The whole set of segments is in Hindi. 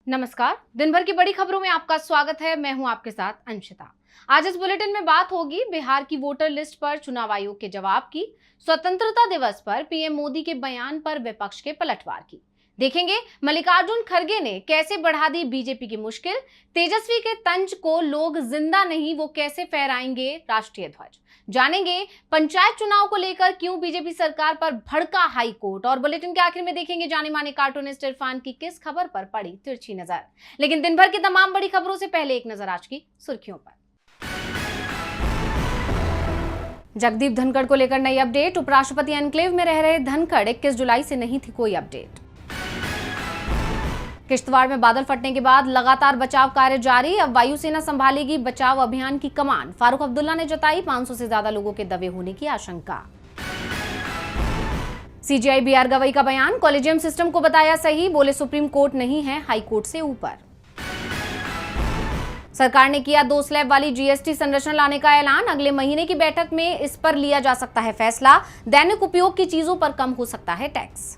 नमस्कार। दिन भर की बड़ी खबरों में आपका स्वागत है। मैं हूं आपके साथ अंशिता। आज इस बुलेटिन में बात होगी बिहार की वोटर लिस्ट पर चुनाव आयोग के जवाब की, स्वतंत्रता दिवस पर पीएम मोदी के बयान पर विपक्ष के पलटवार की, देखेंगे मल्लिकार्जुन खड़गे ने कैसे बढ़ा दी बीजेपी की मुश्किल, तेजस्वी के तंज को लोग जिंदा नहीं वो कैसे फहराएंगे राष्ट्रीय ध्वज, जानेंगे पंचायत चुनाव को लेकर क्यों बीजेपी सरकार पर भड़का हाई कोर्ट, और बुलेटिन के आखिर में देखेंगे जाने माने कार्टूनिस्ट इरफान की किस खबर पर पड़ी तिरछी नजर। लेकिन दिन भर की तमाम बड़ी खबरों से पहले एक नजर आज की सुर्खियों पर। जगदीप धनखड़ को लेकर नई अपडेट। उपराष्ट्रपति एनक्लेव में रह रहे धनखड़ 21 जुलाई से नहीं थी कोई अपडेट। किश्तवाड़ में बादल फटने के बाद लगातार बचाव कार्य जारी, अब वायुसेना संभालेगी बचाव अभियान की कमान। फारूक अब्दुल्ला ने जताई 500 से ज्यादा लोगों के दबे होने की आशंका। सीजेआई बीआर गवई का बयान, कॉलेजियम सिस्टम को बताया सही, बोले सुप्रीम कोर्ट नहीं है हाई कोर्ट से ऊपर। सरकार ने किया 2 स्लैब वाली जीएसटी संरचना लाने का ऐलान, अगले महीने की बैठक में इस पर लिया जा सकता है फैसला। दैनिक उपयोग की चीजों पर कम हो सकता है टैक्स।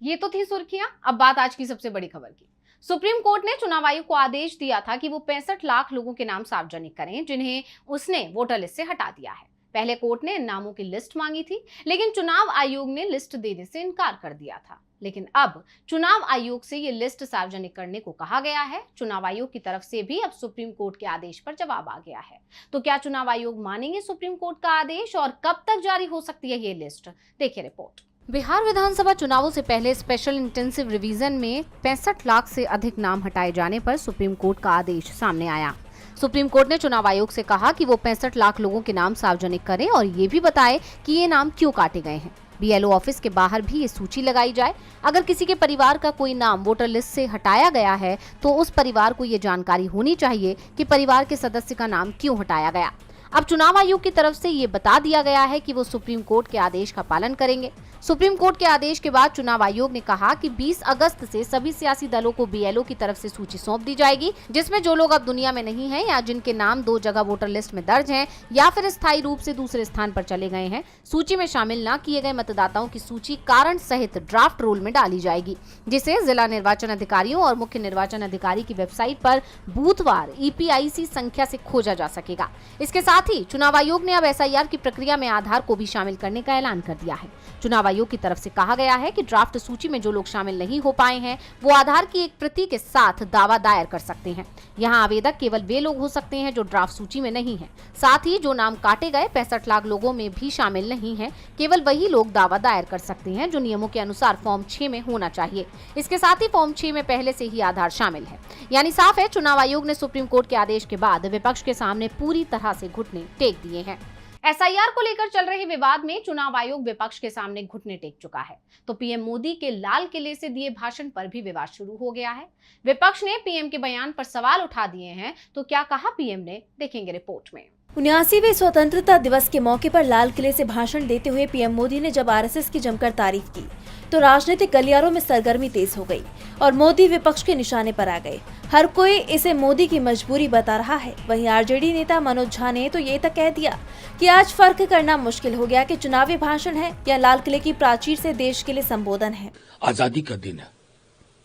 ये तो थी सुर्खियां, अब बात आज की सबसे बड़ी खबर की। सुप्रीम कोर्ट ने चुनाव आयोग को आदेश दिया था कि वो 65 लाख लोगों के नाम सार्वजनिक करें जिन्हें उसने वोटर लिस्ट से हटा दिया है। पहले कोर्ट ने इन नामों की लिस्ट मांगी थी, लेकिन चुनाव आयोग ने लिस्ट देने से इनकार कर दिया था। लेकिन अब चुनाव आयोग से ये लिस्ट सार्वजनिक करने को कहा गया है। चुनाव आयोग की तरफ से भी अब सुप्रीम कोर्ट के आदेश पर जवाब आ गया है। तो क्या चुनाव आयोग मानेंगे सुप्रीम कोर्ट का आदेश, और कब तक जारी हो सकती है ये लिस्ट, देखिए रिपोर्ट। बिहार विधानसभा चुनावों से पहले स्पेशल इंटेंसिव रिवीजन में 65 लाख से अधिक नाम हटाए जाने पर सुप्रीम कोर्ट का आदेश सामने आया। सुप्रीम कोर्ट ने चुनाव आयोग से कहा कि वो 65 लाख लोगों के नाम सार्वजनिक करें और ये भी बताए कि ये नाम क्यों काटे गए हैं। बीएलओ ऑफिस के बाहर भी ये सूची लगाई जाए। अगर किसी के परिवार का कोई नाम वोटर लिस्ट से हटाया गया है तो उस परिवार को ये जानकारी होनी चाहिए कि परिवार के सदस्य का नाम क्यों हटाया गया। अब चुनाव आयोग की तरफ से ये बता दिया गया है कि वो सुप्रीम कोर्ट के आदेश का पालन करेंगे। सुप्रीम कोर्ट के आदेश के बाद चुनाव आयोग ने कहा कि 20 अगस्त से सभी सियासी दलों को बीएलओ की तरफ से सूची सौंप दी जाएगी, जिसमें जो लोग अब दुनिया में नहीं हैं या जिनके नाम 2 जगह वोटर लिस्ट में दर्ज हैं या फिर स्थायी रूप से दूसरे स्थान पर चले गए हैं, सूची में शामिल न किए गए मतदाताओं की सूची कारण सहित ड्राफ्ट रोल में डाली जाएगी, जिसे जिला निर्वाचन अधिकारियों और मुख्य निर्वाचन अधिकारी की वेबसाइट पर बूथवार ईपीआईसी संख्या से खोजा जा सकेगा। इसके साथ ही चुनाव आयोग ने अब एसआईआर की प्रक्रिया में आधार को भी शामिल करने का ऐलान कर दिया है। चुनाव आयोग की तरफ से कहा गया है कि ड्राफ्ट सूची में जो लोग शामिल नहीं हो पाए हैं वो आधार की एक प्रति के साथ दावा दायर कर सकते हैं। यहाँ आवेदक केवल वे लोग हो सकते हैं जो ड्राफ्ट सूची में नहीं हैं। साथ ही जो नाम काटे गए 65 लाख लोगों में भी शामिल नहीं है, केवल वही लोग दावा दायर कर सकते हैं जो नियमों के अनुसार फॉर्म 6 में होना चाहिए। इसके साथ ही फॉर्म 6 में पहले से ही आधार शामिल है। यानी साफ है, चुनाव आयोग ने सुप्रीम कोर्ट के आदेश के बाद विपक्ष के सामने पूरी तरह से घुटने टेक दिए हैं। एसआईआर को लेकर चल रहे विवाद में चुनाव आयोग विपक्ष के सामने घुटने टेक चुका है, तो पीएम मोदी के लाल किले से दिए भाषण पर भी विवाद शुरू हो गया है। विपक्ष ने पीएम के बयान पर सवाल उठा दिए हैं, तो क्या कहा पीएम ने, देखेंगे रिपोर्ट में। 79वें स्वतंत्रता दिवस के मौके पर लाल किले से भाषण देते हुए पीएम मोदी ने जब आरएसएस की जमकर तारीफ की तो राजनीतिक गलियारों में सरगर्मी तेज हो गई और मोदी विपक्ष के निशाने पर आ गए। हर कोई इसे मोदी की मजबूरी बता रहा है। वहीं आरजेडी नेता मनोज झा ने तो ये तक कह दिया कि आज फर्क करना मुश्किल हो गया कि चुनावी भाषण है या लाल किले की प्राचीर से देश के लिए संबोधन है। आजादी का दिन है,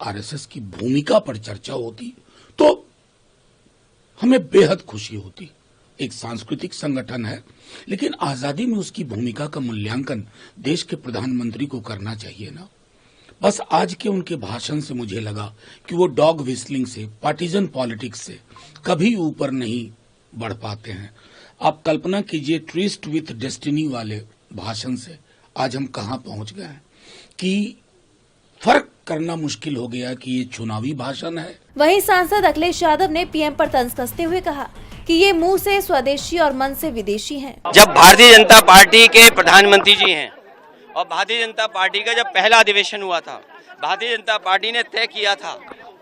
आरएसएस की भूमिका पर चर्चा होती तो हमें बेहद खुशी होती। एक सांस्कृतिक संगठन है, लेकिन आजादी में उसकी भूमिका का मूल्यांकन देश के प्रधानमंत्री को करना चाहिए ना। बस आज के उनके भाषण से मुझे लगा कि वो डॉग व्हिस्टलिंग से, पार्टीजन पॉलिटिक्स से कभी ऊपर नहीं बढ़ पाते हैं। आप कल्पना कीजिए, ट्विस्ट विथ डेस्टिनी वाले भाषण से आज हम कहां पहुंच गए हैं कि फर्क करना मुश्किल हो गया कि ये चुनावी भाषण है। वहीं सांसद अखिलेश यादव ने पीएम पर तंज कसते हुए कहा कि ये मुंह से स्वदेशी और मन से विदेशी हैं। जब भारतीय जनता पार्टी के प्रधानमंत्री जी हैं और भारतीय जनता पार्टी का जब पहला अधिवेशन हुआ था, भारतीय जनता पार्टी ने तय किया था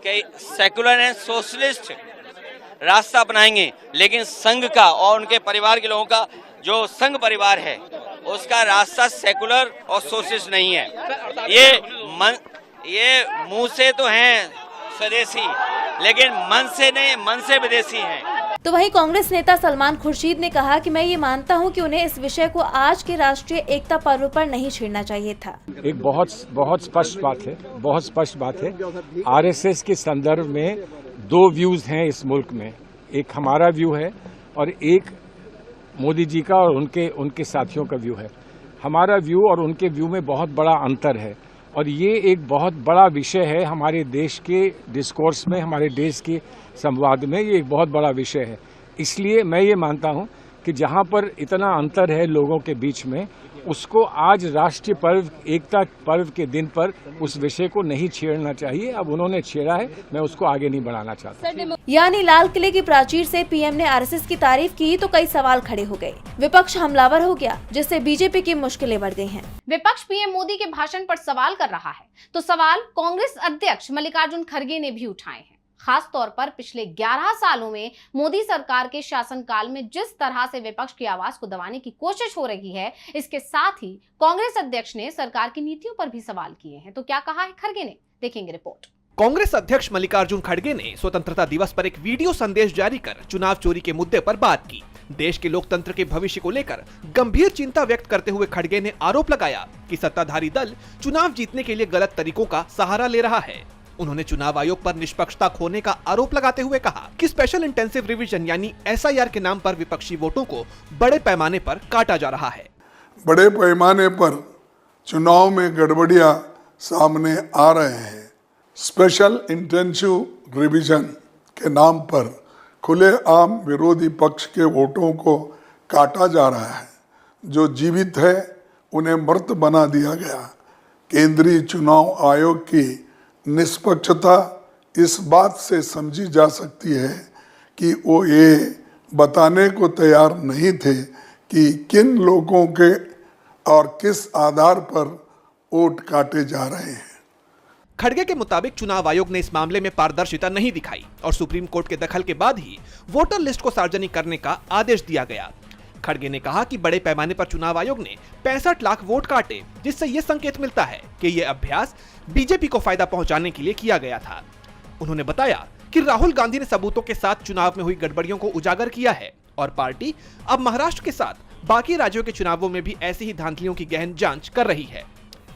कि सेकुलर एंड सोशलिस्ट रास्ता अपनाएंगे, लेकिन संघ का और उनके परिवार के लोगों का जो संघ परिवार है उसका रास्ता सेकुलर और सोशलिस्ट नहीं है। ये मुंह से तो हैं स्वदेशी, लेकिन मन से नहीं, मन से विदेशी हैं। तो वहीं कांग्रेस नेता सलमान खुर्शीद ने कहा कि मैं ये मानता हूं कि उन्हें इस विषय को आज के राष्ट्रीय एकता पर्व पर नहीं छेड़ना चाहिए था। एक बहुत स्पष्ट बात है। आरएसएस के संदर्भ में दो व्यूज हैं इस मुल्क में, एक हमारा व्यू है और एक मोदी जी का और उनके साथियों का व्यू है। हमारा व्यू और उनके व्यू में बहुत बड़ा अंतर है और ये एक बहुत बड़ा विषय है हमारे देश के डिस्कोर्स में, हमारे देश के संवाद में। ये एक बहुत बड़ा विषय है। इसलिए मैं ये मानता हूँ कि जहाँ पर इतना अंतर है लोगों के बीच में, उसको आज राष्ट्रीय पर्व, एकता पर्व के दिन पर उस विषय को नहीं छेड़ना चाहिए। अब उन्होंने छेड़ा है, मैं उसको आगे नहीं बढ़ाना चाहता। यानी लाल किले की प्राचीर से पीएम ने आरएसएस की तारीफ की तो कई सवाल खड़े हो गए। विपक्ष हमलावर हो गया, जिससे बीजेपी की मुश्किलें बढ़ गई हैं। विपक्ष पीएम मोदी के भाषण पर सवाल कर रहा है, तो सवाल कांग्रेस अध्यक्ष मल्लिकार्जुन खड़गे ने भी उठाए हैं। खास तौर पर पिछले 11 सालों में मोदी सरकार के शासनकाल में जिस तरह से विपक्ष की आवाज को दबाने की कोशिश हो रही है, इसके साथ ही कांग्रेस अध्यक्ष ने सरकार की नीतियों पर भी सवाल किए हैं। तो क्या कहा है खड़गे ने, देखेंगे रिपोर्ट। कांग्रेस अध्यक्ष मल्लिकार्जुन खड़गे ने स्वतंत्रता दिवस पर एक वीडियो संदेश जारी कर चुनाव चोरी के मुद्दे पर बात की। देश के लोकतंत्र के भविष्य को लेकर गंभीर चिंता व्यक्त करते हुए खड़गे ने आरोप लगाया कि सत्ताधारी दल चुनाव जीतने के लिए गलत तरीकों का सहारा ले रहा है। उन्होंने चुनाव आयोग पर निष्पक्षता खोने का आरोप लगाते हुए कहा कि स्पेशल इंटेंसिव रिवीजन यानी एसआईआर के नाम पर विपक्षी वोटों को बड़े पैमाने पर काटा जा रहा है। बड़े पैमाने पर चुनाव में गड़बड़ियां सामने आ रहे हैं। स्पेशल इंटेंसिव रिवीजन के नाम पर खुलेआम विरोधी पक्ष के वोटों को काटा जा रहा है। जो जीवित है उन्हें मृत बना दिया गया। केंद्रीय चुनाव आयोग की निष्पक्षता इस बात से समझी जा सकती है कि वो ये बताने को तैयार नहीं थे कि किन लोगों के और किस आधार पर वोट काटे जा रहे हैं। खड़गे के मुताबिक चुनाव आयोग ने इस मामले में पारदर्शिता नहीं दिखाई और सुप्रीम कोर्ट के दखल के बाद ही वोटर लिस्ट को सार्वजनिक करने का आदेश दिया गया। खड़गे ने कहा कि बड़े पैमाने पर चुनाव आयोग ने 65 लाख वोट काटे, जिससे ये संकेत मिलता है कि ये अभ्यास बीजेपी को फायदा पहुंचाने के लिए किया गया था। उन्होंने बताया कि राहुल गांधी ने सबूतों के साथ चुनाव में हुई गड़बड़ियों को उजागर किया है और पार्टी अब महाराष्ट्र के साथ बाकी राज्यों के चुनावों में भी ऐसी ही धांधलियों की गहन जांच कर रही है।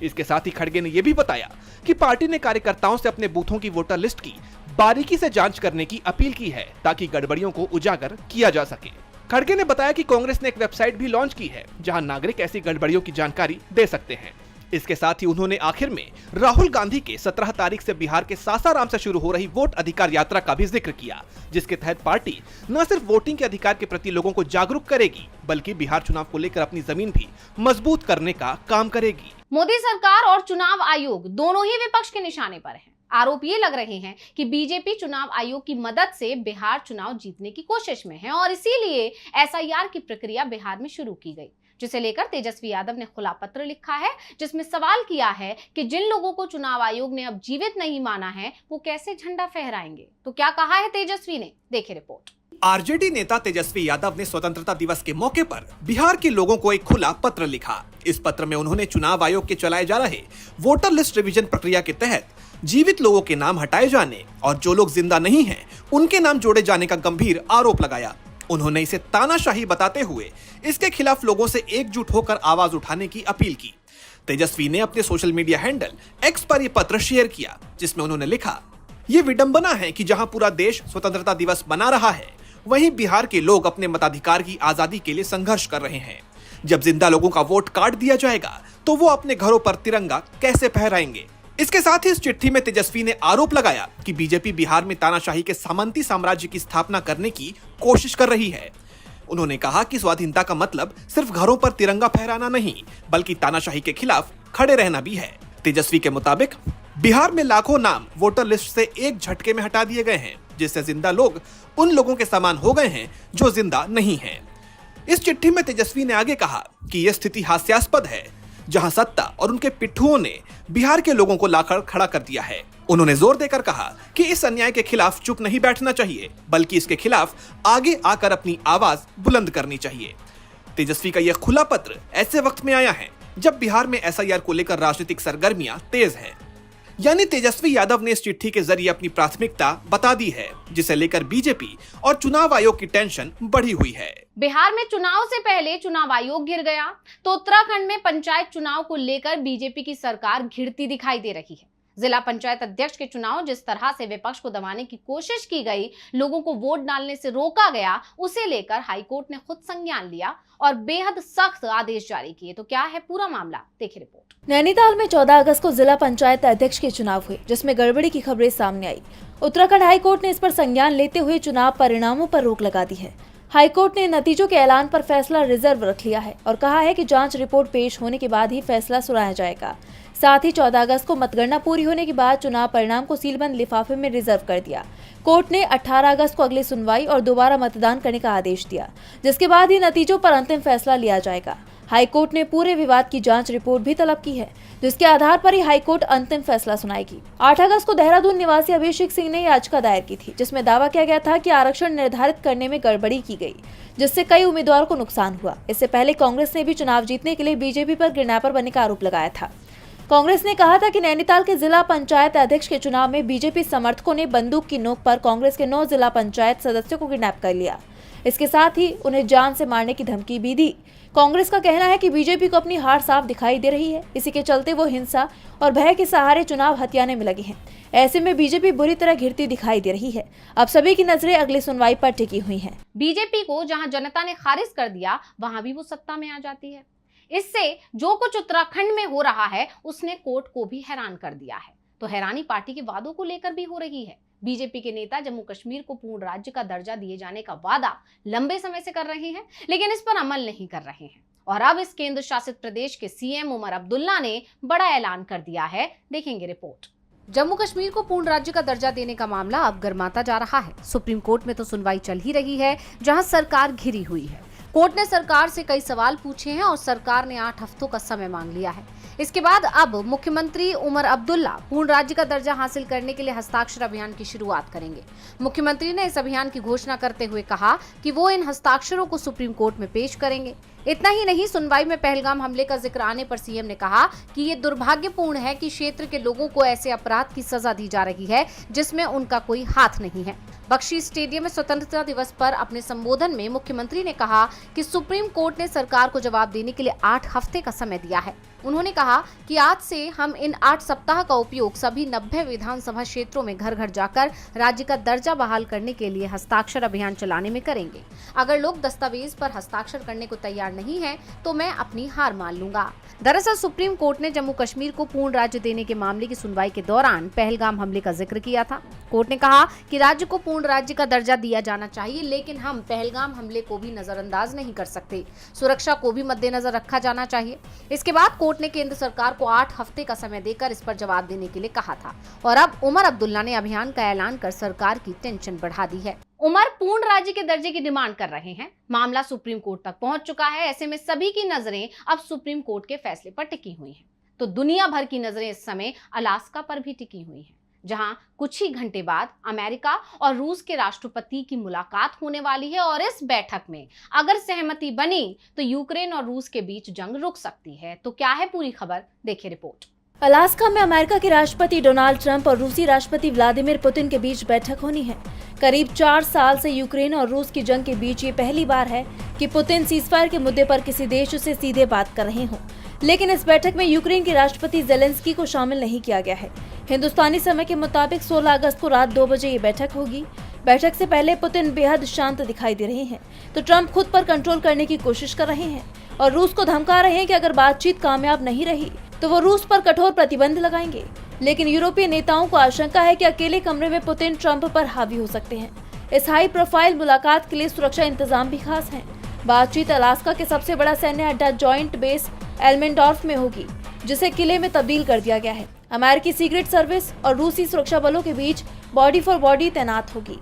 इसके साथ ही खड़गे ने यह भी बताया कि पार्टी ने कार्यकर्ताओं से अपने बूथों की वोटर लिस्ट की बारीकी से जांच करने की अपील की है ताकि गड़बड़ियों को उजागर किया जा सके। खड़गे ने बताया कि कांग्रेस ने एक वेबसाइट भी लॉन्च की है जहां नागरिक ऐसी गड़बड़ियों की जानकारी दे सकते हैं। इसके साथ ही उन्होंने आखिर में राहुल गांधी के 17 तारीख से बिहार के सासाराम से शुरू हो रही वोट अधिकार यात्रा का भी जिक्र किया, जिसके तहत पार्टी न सिर्फ वोटिंग के अधिकार के प्रति लोगों को जागरूक करेगी बल्कि बिहार चुनाव को लेकर अपनी जमीन भी मजबूत करने का काम करेगी। मोदी सरकार और चुनाव आयोग दोनों ही विपक्ष के निशाने पर हैं। आरोप ये लग रहे हैं कि बीजेपी चुनाव आयोग की मदद से बिहार चुनाव जीतने की कोशिश में है और इसीलिए एसआईआर की प्रक्रिया बिहार में शुरू की गई, जिसे लेकर तेजस्वी यादव ने खुला पत्र लिखा है जिसमें सवाल किया है कि जिन लोगों को चुनाव आयोग ने अब जीवित नहीं माना है वो कैसे झंडा फहराएंगे। तो क्या कहा है तेजस्वी ने, देखें रिपोर्ट। आरजेडी नेता तेजस्वी यादव ने स्वतंत्रता दिवस के मौके पर बिहार के लोगों को एक खुला पत्र लिखा। इस पत्र में उन्होंने चुनाव आयोग के चलाए जा रहे वोटर लिस्ट रिवीजन प्रक्रिया के तहत जीवित लोगों के नाम हटाए जाने और जो लोग जिंदा नहीं हैं उनके नाम जोड़े जाने का गंभीर आरोप लगाया। उन्होंने इसे तानाशाही बताते हुए इसके खिलाफ लोगों से एकजुट होकर आवाज उठाने की अपील की। तेजस्वी ने अपने सोशल मीडिया हैंडल एक्स पर यह पत्र शेयर किया, जिसमें उन्होंने लिखा, ये विडंबना है कि जहां पूरा देश स्वतंत्रता दिवस मना रहा है, वहीं बिहार के लोग अपने मताधिकार की आजादी के लिए संघर्ष कर रहे हैं। जब जिंदा लोगों का वोट काट दिया जाएगा तो वो अपने घरों पर तिरंगा कैसे फहराएंगे। इसके साथ ही इस चिट्ठी में तेजस्वी ने आरोप लगाया कि बीजेपी बिहार में तानाशाही के सामंती साम्राज्य की स्थापना करने की कोशिश कर रही है। उन्होंने कहा कि स्वाधीनता का मतलब सिर्फ घरों पर तिरंगा फहराना नहीं बल्कि तानाशाही के खिलाफ खड़े रहना भी है। तेजस्वी के मुताबिक बिहार में लाखों नाम वोटर लिस्ट से एक झटके में हटा दिए गए हैं, जिससे जिंदा लोग उन लोगों के समान हो गए हैं जो जिंदा नहीं हैं। इस चिट्ठी में तेजस्वी ने आगे कहा कि यह स्थिति हास्यास्पद है जहां सत्ता और उनके पिट्ठुओं ने बिहार के लोगों को लाकर खड़ा कर दिया है। उन्होंने जोर देकर कहा कि इस अन्याय के खिलाफ चुप नहीं बैठना चाहिए बल्कि इसके खिलाफ आगे आकर अपनी आवाज बुलंद करनी चाहिए। तेजस्वी का यह खुला पत्र ऐसे वक्त में आया है जब बिहार में एसआईआर को लेकर राजनीतिक सरगर्मियां तेज हैं। यानी तेजस्वी यादव ने इस चिट्ठी के जरिए अपनी प्राथमिकता बता दी है, जिसे लेकर बीजेपी और चुनाव आयोग की टेंशन बढ़ी हुई है। बिहार में चुनाव से पहले चुनाव आयोग गिर गया तो उत्तराखंड में पंचायत चुनाव को लेकर बीजेपी की सरकार घिरती दिखाई दे रही है। जिला पंचायत अध्यक्ष के चुनाव जिस तरह से विपक्ष को दबाने की कोशिश की गई, लोगों को वोट डालने से रोका गया, उसे लेकर हाईकोर्ट ने खुद संज्ञान लिया और बेहद सख्त आदेश जारी किए। तो क्या है पूरा मामला, देखिए रिपोर्ट। नैनीताल में 14 अगस्त को जिला पंचायत अध्यक्ष के चुनाव हुए, जिसमें गड़बड़ी की खबरें सामने आई। उत्तराखंड हाईकोर्ट ने इस पर संज्ञान लेते हुए चुनाव परिणामों पर रोक लगा दी है। हाईकोर्ट ने नतीजों के ऐलान पर फैसला रिजर्व रख लिया है और कहा है कि जांच रिपोर्ट पेश होने के बाद ही फैसला सुनाया जाएगा। साथ ही 14 अगस्त को मतगणना पूरी होने के बाद चुनाव परिणाम को सीलबंद लिफाफे में रिजर्व कर दिया। कोर्ट ने 18 अगस्त को अगली सुनवाई और दोबारा मतदान करने का आदेश दिया, जिसके बाद ही नतीजों पर अंतिम फैसला लिया जाएगा। हाईकोर्ट ने पूरे विवाद की जांच रिपोर्ट भी तलब की है, जिसके आधार पर ही हाईकोर्ट अंतिम फैसला सुनाएगी। 8 अगस्त को देहरादून निवासी अभिषेक सिंह ने याचिका दायर की थी, जिसमें दावा किया गया था कि आरक्षण निर्धारित करने में गड़बड़ी की गई, जिससे कई उम्मीदवारों को नुकसान हुआ। इससे पहले कांग्रेस ने भी चुनाव जीतने के लिए बीजेपी पर किडनैपर बनने का आरोप लगाया था। कांग्रेस ने कहा था कि नैनीताल के जिला पंचायत अध्यक्ष के चुनाव में बीजेपी समर्थकों ने बंदूक की नोक पर कांग्रेस के 9 जिला पंचायत सदस्यों को किडनैप कर लिया। इसके साथ ही उन्हें जान से मारने की धमकी भी दी। कांग्रेस का कहना है कि बीजेपी को अपनी हार साफ दिखाई दे रही है, इसी के चलते वो हिंसा और भय के सहारे चुनाव हथियाने में लगे हैं। ऐसे में बीजेपी बुरी तरह घिरती दिखाई दे रही है। अब सभी की नजरें अगली सुनवाई पर टिकी हुई हैं। बीजेपी को जहां जनता ने खारिज कर दिया, वहां भी वो सत्ता में आ जाती है। इससे जो कुछ उत्तराखंड में हो रहा है, उसने कोर्ट को भी हैरान कर दिया है। तो हैरानी पार्टी के वादों को लेकर भी हो रही है। बीजेपी के नेता जम्मू कश्मीर को पूर्ण राज्य का दर्जा दिए जाने का वादा लंबे समय से कर रहे हैं, लेकिन इस पर अमल नहीं कर रहे हैं। और अब इस केंद्र शासित प्रदेश के सीएम उमर अब्दुल्ला ने बड़ा ऐलान कर दिया है, देखेंगे रिपोर्ट। जम्मू कश्मीर को पूर्ण राज्य का दर्जा देने का मामला अब गर्माता जा रहा है। सुप्रीम कोर्ट में तो सुनवाई चल ही रही है, जहां सरकार घिरी हुई है। कोर्ट ने सरकार से कई सवाल पूछे हैं और सरकार ने 8 हफ्तों का समय मांग लिया है। इसके बाद अब मुख्यमंत्री उमर अब्दुल्ला पूर्ण राज्य का दर्जा हासिल करने के लिए हस्ताक्षर अभियान की शुरुआत करेंगे। मुख्यमंत्री ने इस अभियान की घोषणा करते हुए कहा कि वो इन हस्ताक्षरों को सुप्रीम कोर्ट में पेश करेंगे। इतना ही नहीं, सुनवाई में पहलगाम हमले का जिक्र आने पर सीएम ने कहा कि ये दुर्भाग्यपूर्ण है कि क्षेत्र के लोगों को ऐसे अपराध की सजा दी जा रही है जिसमें उनका कोई हाथ नहीं है। बख्शी स्टेडियम में स्वतंत्रता दिवस पर अपने संबोधन में मुख्यमंत्री ने कहा कि सुप्रीम कोर्ट ने सरकार को जवाब देने के लिए 8 हफ्ते का समय दिया है। उन्होंने कहा कि आज से हम इन 8 सप्ताह का उपयोग सभी 90 विधानसभा क्षेत्रों में घर घर जाकर राज्य का दर्जा बहाल करने के लिए हस्ताक्षर अभियान चलाने में करेंगे। अगर लोग दस्तावेज पर हस्ताक्षर करने को तैयार नहीं है तो मैं अपनी हार मान लूंगा। दरअसल सुप्रीम कोर्ट ने जम्मू कश्मीर को पूर्ण राज्य देने के मामले की सुनवाई के दौरान पहलगाम हमले का जिक्र किया था। कोर्ट ने कहा कि राज्य को पूर्ण राज्य का दर्जा दिया जाना चाहिए, लेकिन हम पहलगाम हमले को भी नजरअंदाज नहीं कर सकते। सुरक्षा को भी मद्देनजर रखा जाना चाहिए। इसके बाद कोर्ट ने केंद्र सरकार को 8 हफ्ते का समय देकर इस पर जवाब देने के लिए कहा था और अब उमर अब्दुल्ला ने अभियान का ऐलान कर सरकार की टेंशन बढ़ा दी है। उमर पूर्ण राज्य के दर्जे की डिमांड कर रहे हैं। मामला सुप्रीम कोर्ट तक पहुंच चुका है। ऐसे में सभी की नजरें अब सुप्रीम कोर्ट के फैसले पर टिकी हुई हैं। तो दुनिया भर की नजरें इस समय अलास्का पर भी टिकी हुई हैं, जहां कुछ ही घंटे बाद अमेरिका और रूस के राष्ट्रपति की मुलाकात होने वाली है और इस बैठक में अगर सहमति बनी तो यूक्रेन और रूस के बीच जंग रुक सकती है। तो क्या है पूरी खबर, देखिए रिपोर्ट। अलास्का में अमेरिका के राष्ट्रपति डोनाल्ड ट्रंप और रूसी राष्ट्रपति व्लादिमीर पुतिन के बीच बैठक होनी है। करीब 4 साल से यूक्रेन और रूस की जंग के बीच ये पहली बार है कि पुतिन सीजफायर के मुद्दे पर किसी देश से सीधे बात कर रहे हों। लेकिन इस बैठक में यूक्रेन के राष्ट्रपति जेलेंस्की को शामिल नहीं किया गया है। हिंदुस्तानी समय के मुताबिक 16 अगस्त को रात 2 बजे ये बैठक होगी। बैठक से पहले पुतिन बेहद शांत दिखाई दे रहे हैं, तो ट्रंप खुद पर कंट्रोल करने की कोशिश कर रहे हैं और रूस को धमका रहे हैं कि अगर बातचीत कामयाब नहीं रही तो वो रूस पर कठोर प्रतिबंध लगाएंगे। लेकिन यूरोपीय नेताओं को आशंका है कि अकेले कमरे में पुतिन ट्रंप पर हावी हो सकते हैं। इस हाई प्रोफाइल मुलाकात के लिए सुरक्षा इंतजाम भी खास हैं। बातचीत अलास्का के सबसे बड़ा सैन्य अड्डा जॉइंट बेस एल्मेंडोर्फ में होगी, जिसे किले में तब्दील कर दिया गया है। अमेरिकी सीक्रेट सर्विस और रूसी सुरक्षा बलों के बीच बॉडी फॉर बॉडी तैनात होगी।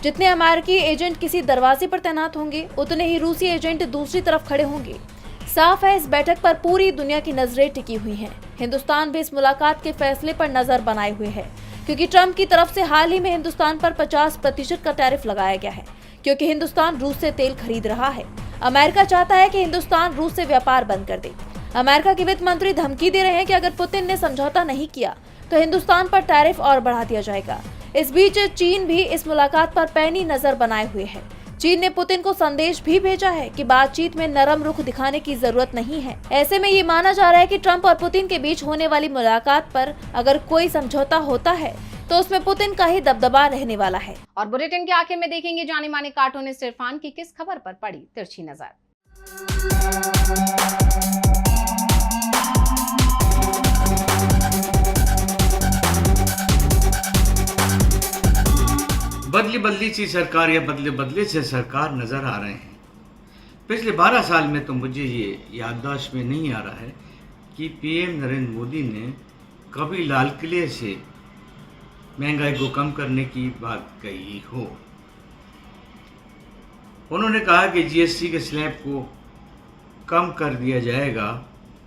जितने अमेरिकी एजेंट किसी दरवाजे पर तैनात होंगे, उतने ही रूसी एजेंट दूसरी तरफ खड़े होंगे। साफ है, इस बैठक पर पूरी दुनिया की नजरें टिकी हुई हैं। हिंदुस्तान भी इस मुलाकात के फैसले पर नजर बनाए हुए है, क्योंकि ट्रंप की तरफ से हाल ही में हिंदुस्तान पर 50% का टैरिफ लगाया गया है, क्योंकि हिंदुस्तान रूस से तेल खरीद रहा है। अमेरिका चाहता है कि हिंदुस्तान रूस से व्यापार बंद कर दे। अमेरिका के वित्त मंत्री धमकी दे रहे हैं कि अगर पुतिन ने समझौता नहीं किया तो हिंदुस्तान पर टैरिफ और बढ़ा दिया जाएगा। इस बीच चीन भी इस मुलाकात पर पैनी नजर बनाए हुए है। चीन ने पुतिन को संदेश भी भेजा है कि बातचीत में नरम रुख दिखाने की जरूरत नहीं है। ऐसे में ये माना जा रहा है कि ट्रंप और पुतिन के बीच होने वाली मुलाकात पर अगर कोई समझौता होता है तो उसमें पुतिन का ही दबदबा रहने वाला है। और बुलेटिन के आखिर में देखेंगे जाने माने कार्टूनिस्ट इरफान की किस खबर पर पड़ी तिरछी नजर। बदली बदली सी सरकार या बदले बदले से सरकार नज़र आ रहे हैं। पिछले 12 साल में तो मुझे ये याददाश्त में नहीं आ रहा है कि पीएम नरेंद्र मोदी ने कभी लाल किले से महंगाई को कम करने की बात कही हो। उन्होंने कहा कि जीएसटी के स्लैब को कम कर दिया जाएगा,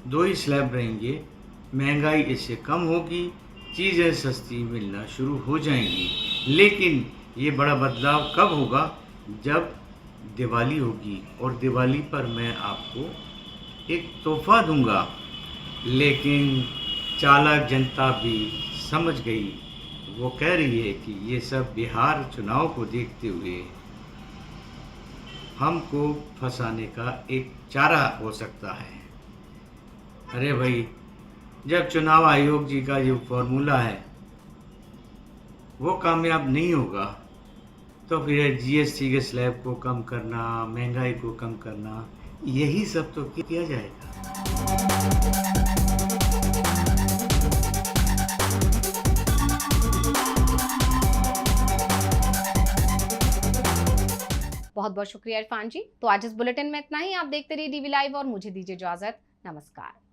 2 ही स्लैब रहेंगे, महंगाई इससे कम होगी, चीज़ें सस्ती मिलना शुरू हो जाएंगी। लेकिन ये बड़ा बदलाव कब होगा? जब दिवाली होगी और दिवाली पर मैं आपको एक तोहफा दूंगा। लेकिन चालाक जनता भी समझ गई। वो कह रही है कि ये सब बिहार चुनाव को देखते हुए हमको फंसाने का एक चारा हो सकता है। अरे भाई, जब चुनाव आयोग जी का जो फॉर्मूला है वो कामयाब नहीं होगा तो फिर जीएसटी के स्लैब को कम करना, महंगाई को कम करना, यही सब तो किया जाएगा। बहुत बहुत शुक्रिया इरफान जी। तो आज इस बुलेटिन में इतना ही। आप देखते रहिए डीवी लाइव और मुझे दीजिए इजाजत। नमस्कार।